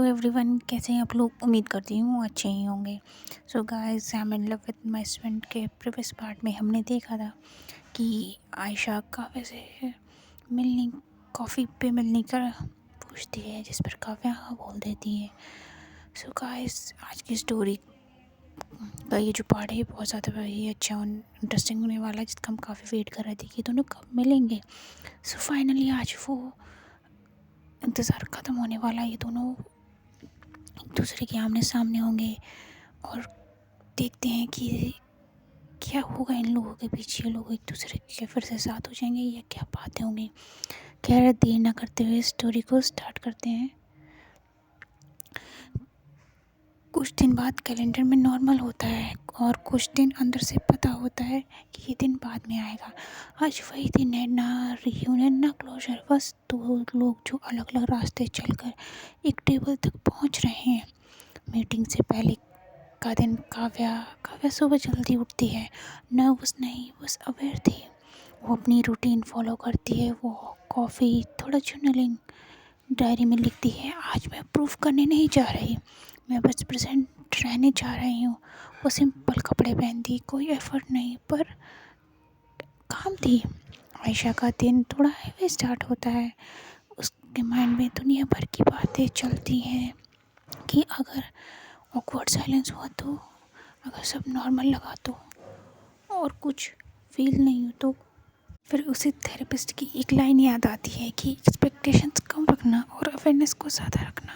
Everyone, कैसे हैं आप लोग। उम्मीद करती हूँ अच्छे ही होंगे। So guys, I am in love with my friend के प्रीवियस पार्ट में हमने देखा था कि आयशा काव्या से मिलने कॉफ़ी पे मिलने का पूछती है, जिस पर काव्या हाँ बोल देती है। सो गाइस, आज की स्टोरी का ये जो पार्ट है बहुत ज़्यादा ही अच्छा और इंटरेस्टिंग होने वाला है, जिसका हम काफ़ी वेट कर रहे थे कि दोनों कब मिलेंगे। सो फाइनली आज वो इंतज़ार ख़त्म होने वाला है। ये दोनों एक दूसरे के आमने सामने होंगे और देखते हैं कि क्या होगा इन लोगों के बीच। ये लोग एक दूसरे के फिर से साथ हो जाएंगे या क्या बातें होंगी। खैर, देर ना करते हुए स्टोरी को स्टार्ट करते हैं। कुछ दिन बाद कैलेंडर में नॉर्मल होता है और कुछ दिन अंदर से पता होता है कि ये दिन बाद में आएगा। आज वही दिन है, ना रियूनियन ना क्लोजर, बस दो लोग जो अलग अलग रास्ते चलकर एक टेबल तक पहुंच रहे हैं। मीटिंग से पहले का दिन काव्या सुबह जल्दी उठती है। नर्वस नहीं, बस अवेयर थी। वो अपनी रूटीन फॉलो करती है। वो कॉफ़ी, थोड़ा जर्नलिंग, डायरी में लिखती है। आज मैं प्रूफ करने नहीं जा रही, मैं बस प्रेजेंट रहने जा रही हूँ। वो सिंपल कपड़े पहनती, कोई एफर्ट नहीं, पर काम थी। आयशा का दिन थोड़ा हैवी स्टार्ट होता है। उसके माइंड में दुनिया भर की बातें चलती हैं कि अगर ऑकवर्ड साइलेंस हुआ तो, अगर सब नॉर्मल लगा तो, और कुछ फील नहीं हो तो। फिर उसे थेरेपिस्ट की एक लाइन याद आती है कि एक्सपेक्टेशंस कम रखना और अवेयरनेस को ज़्यादा रखना।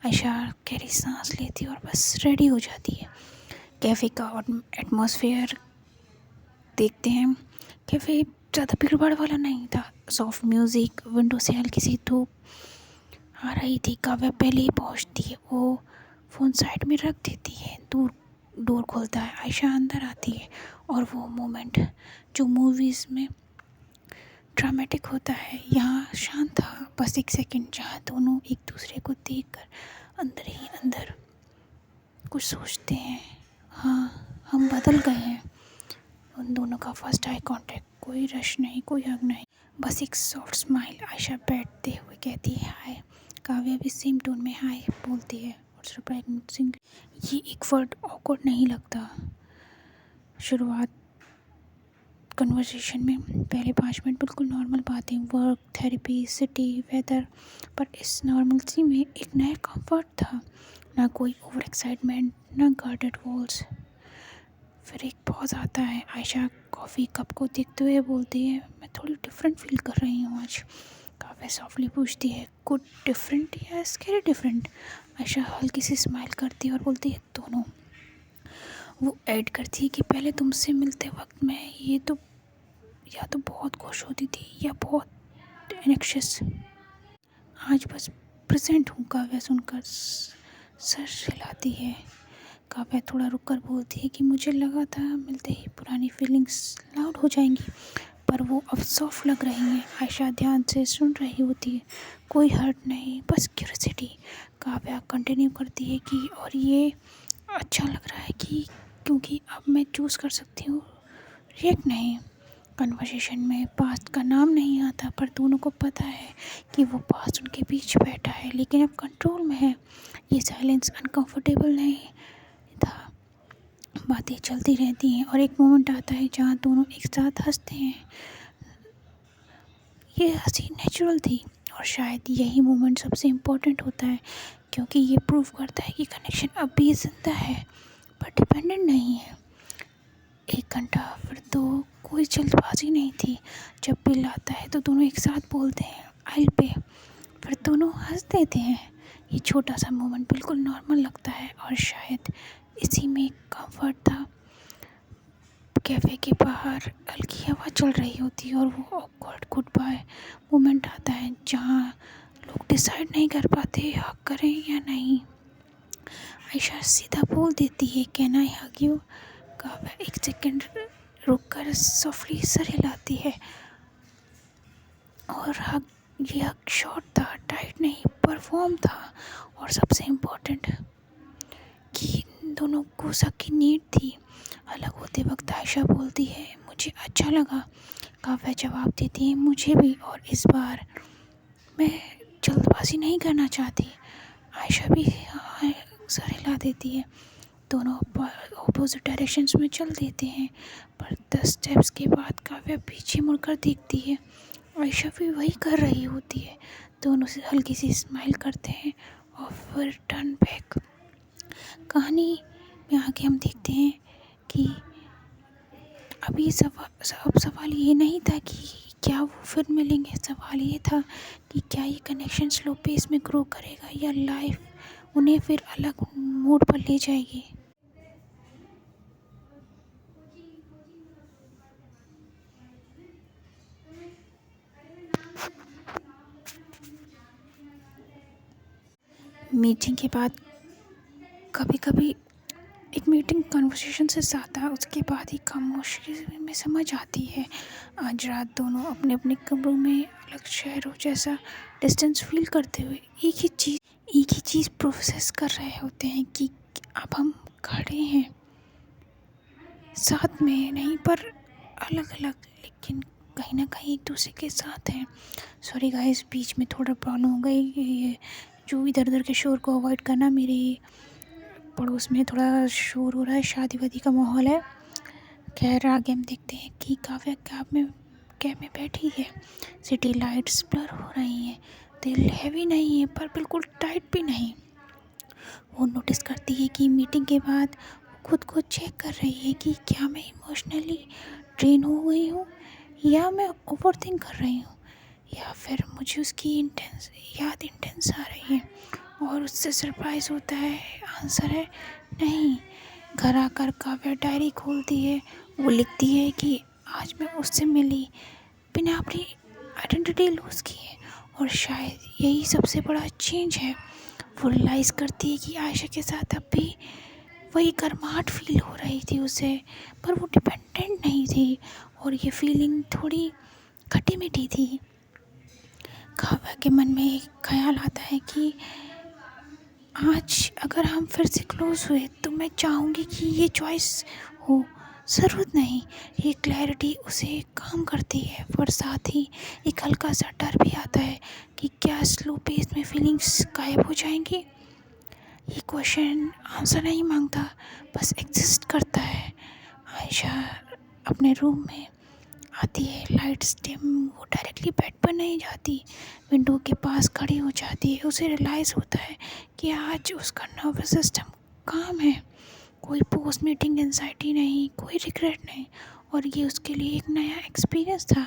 आयशा गहरी सांस लेती और बस रेडी हो जाती है। कैफ़े का एटमॉस्फेयर देखते हैं। कैफ़े ज़्यादा भीड़ भाड़ वाला नहीं था। सॉफ्ट म्यूज़िक, विंडो से हल्की सी धूप आ रही थी। काव्या पहले ही पहुंचती है। वो फ़ोन साइड में रख देती है। डोर खोलता है। आयशा अंदर आती है और वो मोमेंट जो मूवीज़ में ड्रामेटिक होता है, यहाँ शांत था। बस एक सेकंड, जहाँ दोनों एक दूसरे को देखकर अंदर ही अंदर कुछ सोचते हैं। हाँ, हम बदल गए हैं। उन दोनों का फर्स्ट आई कांटेक्ट, कोई रश नहीं, कोई हग नहीं, बस एक सॉफ्ट स्माइल। आयशा बैठते हुए कहती है हाय। काव्या भी सेम टोन में हाय बोलती है और सरप्राइजिंग ये एक वर्ड ऑकवर्ड नहीं लगता। शुरुआत कन्वर्सेशन में पहले 5 मिनट बिल्कुल नॉर्मल बातें, वर्क, थेरेपी, सिटी, वेदर, पर इस नॉर्मलसी में एक नया कंफर्ट था। ना कोई ओवर एक्साइटमेंट, ना गार्डेड वॉल्स। फिर एक पॉज आता है। आयशा कॉफ़ी कप को देखते हुए बोलती है मैं थोड़ी डिफरेंट फील कर रही हूँ आज। काव्या सॉफ्टली पूछती है गुड डिफरेंट या स्कैरी डिफरेंट। आयशा हल्की सी स्माइल करती है और बोलती है दोनों। वो ऐड करती है कि पहले तुमसे मिलते वक्त मैं ये तो या तो बहुत खुश होती थी या बहुत एनेक्शियस। आज बस प्रेजेंट हूँ। काव्या सुनकर सर हिलाती है। काव्या थोड़ा रुक कर बोलती है कि मुझे लगा था मिलते ही पुरानी फीलिंग्स लाउड हो जाएंगी, पर वो अब सॉफ्ट लग रही हैं। आयशा ध्यान से सुन रही होती है। कोई हर्ट नहीं, बस क्यूरियोसिटी। काव्या कंटिन्यू करती है कि और ये अच्छा लग रहा है कि क्योंकि अब मैं चूज़ कर सकती हूँ, रिएक्ट नहीं। कन्वर्सेशन में पास्ट का नाम नहीं आता, पर दोनों को पता है कि वो पास्ट उनके बीच बैठा है, लेकिन अब कंट्रोल में है। ये साइलेंस अनकंफर्टेबल नहीं था। बातें चलती रहती हैं और एक मोमेंट आता है जहाँ दोनों एक साथ हंसते हैं। ये हंसी नेचुरल थी और शायद यही मोमेंट सबसे इम्पोर्टेंट होता है, क्योंकि ये प्रूव करता है कि कनेक्शन अब भी जिंदा है पर डिपेंडेंट नहीं है। 1 घंटा, फिर तो कोई जल्दबाजी नहीं थी। जब बिल आता है तो दोनों एक साथ बोलते हैं आई पे, फिर दोनों हंस देते हैं। ये छोटा सा मोमेंट बिल्कुल नॉर्मल लगता है और शायद इसी में कंफर्ट था। कैफ़े के बाहर हल्की हवा चल रही होती है और वो ऑकवर्ड गुड बाय मोमेंट आता है जहाँ लोग डिसाइड नहीं कर पाते हक करें या नहीं। आयशा सीधा बोल देती है can I hug you. Kavya एक सेकंड रुक कर सॉफ्टली सर हिलाती है और ये हक शॉर्ट था, टाइट नहीं, पर वार्म था। और सबसे इम्पोर्टेंट कि दोनों को सबकी नीड थी। अलग होते वक्त आयशा बोलती है मुझे अच्छा लगा। काव्या जवाब देती है मुझे भी, और इस बार मैं जल्दबाजी नहीं करना चाहती। आयशा भी सर हिला देती है। दोनों ऑपोजिट डायरेक्शंस में चल देते हैं, पर 10 स्टेप्स के बाद काव्या पीछे मुड़कर देखती है। आयशा भी वही कर रही होती है। दोनों से हल्की सी स्माइल करते हैं और फिर टर्न बैक। कहानी में आगे हम देखते हैं कि अभी सवाल ये नहीं था कि क्या वो फिर मिलेंगे, सवाल ये था कि क्या ये कनेक्शन स्लो पेस में ग्रो करेगा या लाइफ उन्हें फिर अलग मोड पर ले जाएगी। मीटिंग के बाद कभी कभी एक मीटिंग कन्वर्सेशन से ज़्यादा उसके बाद ही खामोशी में समझ आती है। आज रात दोनों अपने अपने कमरों में अलग शहरों जैसा डिस्टेंस फील करते हुए एक ही चीज़ प्रोसेस कर रहे होते हैं कि अब हम खड़े हैं, साथ में नहीं पर अलग अलग, लेकिन कहीं ना कहीं एक दूसरे के साथ हैं। सॉरी गाइस, बीच में थोड़ा प्रॉब्लम हो गई। ये जो इधर उधर के शोर को अवॉइड करना, मेरे पड़ोस में थोड़ा शोर हो रहा है, शादी वादी का माहौल है। खैर आगे हम देखते हैं कि काव्या कैब में बैठी है। सिटी लाइट्स ब्लर हो रही हैं। दिल हैवी नहीं है पर बिल्कुल टाइट भी नहीं। वो नोटिस करती है कि मीटिंग के बाद वो खुद को चेक कर रही है कि क्या मैं इमोशनली ड्रेन हो गई हूँ या मैं ओवर थिंक कर रही हूँ, या फिर मुझे उसकी इंटेंस आ रही है। और उससे सरप्राइज़ होता है, आंसर है नहीं। घर आकर काव्या डायरी खोलती है। वो लिखती है कि आज मैं उससे मिली बिना अपनी आइडेंटिटी लूज़ किए, और शायद यही सबसे बड़ा चेंज है। वो रियलाइज़ करती है कि आयशा के साथ अब भी वही गर्माहट फील हो रही थी उसे, पर वो डिपेंडेंट नहीं थी, और ये फीलिंग थोड़ी खटी मीठी थी। काव्या के मन में एक ख्याल आता है कि आज अगर हम फिर से क्लोज हुए तो मैं चाहूँगी कि ये चॉइस हो, ज़रूरत नहीं। ये क्लैरिटी उसे काम करती है, पर साथ ही एक हल्का सा डर भी आता है कि क्या स्लो पेस में फीलिंग्स गायब हो जाएंगी। ये क्वेश्चन आंसर नहीं मांगता, बस एग्जिस्ट करता है। आयशा अपने रूम में आती है, लाइट्स डिम। वो डायरेक्टली बेड पर नहीं जाती, विंडो के पास खड़ी हो जाती है। उसे रियलाइज़ होता है कि आज उसका नर्वस सिस्टम काम है। कोई पोस्ट मीटिंग एंजाइटी नहीं, कोई रिग्रेट नहीं, और ये उसके लिए एक नया एक्सपीरियंस था।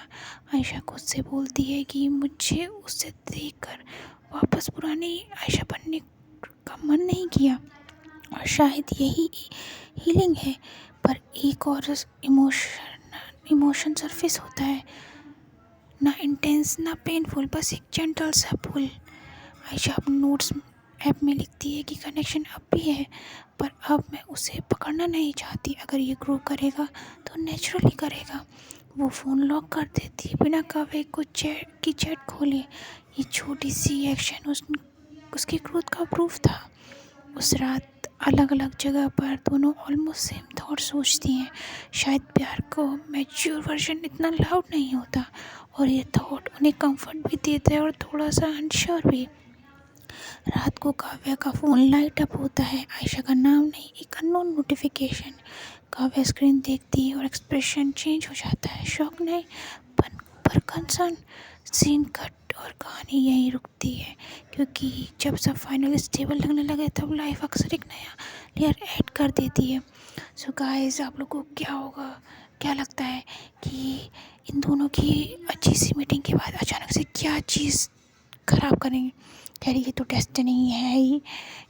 आयशा खुद से बोलती है कि मुझे उससे देखकर वापस पुरानी आयशा बनने का मन नहीं किया, और शायद यही हीलिंग है। पर एक और इमोशन सरफेस होता है, ना इंटेंस ना पेनफुल, बस एक जेंटल सा पुल। आयशा अपने नोट्स ऐप में लिखती है कि कनेक्शन अब भी है, पर अब मैं उसे पकड़ना नहीं चाहती। अगर ये ग्रो करेगा तो नेचुरली करेगा। वो फ़ोन लॉक कर देती है बिना काव्या को चैट खोले। ये छोटी सी एक्शन उसकी ग्रोथ का प्रूफ था। उस रात अलग अलग जगह पर दोनों ऑलमोस्ट सेम थॉट सोचती हैं। शायद प्यार को मैच्योर वर्जन इतना लाउड नहीं होता, और ये थॉट उन्हें कंफर्ट भी देता है और थोड़ा सा अनश्योर भी। रात को काव्या का फ़ोन लाइट अप होता है। आयशा का नाम नहीं, एक अननोन नोटिफिकेशन। काव्या स्क्रीन देखती है और एक्सप्रेशन चेंज हो जाता है। शॉक नहीं, पर कंसर्न। सीन कट और कहानी यहीं रुकती है, क्योंकि जब सब फाइनल स्टेबल लगने लगे तब लाइफ अक्सर एक नया लेयर ऐड कर देती है। सो गाइस, आप लोगों को क्या लगता है कि इन दोनों की अच्छी सी मीटिंग के बाद अचानक से क्या चीज़ ख़राब करेंगे? खैर, ये तो डेस्टिनी है ही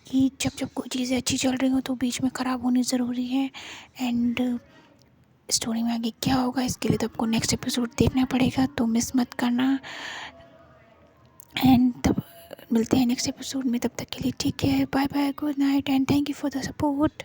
कि जब कोई चीज़ें अच्छी चल रही हो तो बीच में ख़राब होनी ज़रूरी है। एंड स्टोरी में आगे क्या होगा इसके लिए तो आपको नेक्स्ट एपिसोड देखना पड़ेगा, तो मिस मत करना। एंड तब मिलते हैं नेक्स्ट एपिसोड में, तब तक के लिए ठीक है, bye bye, good night and thank you for the support.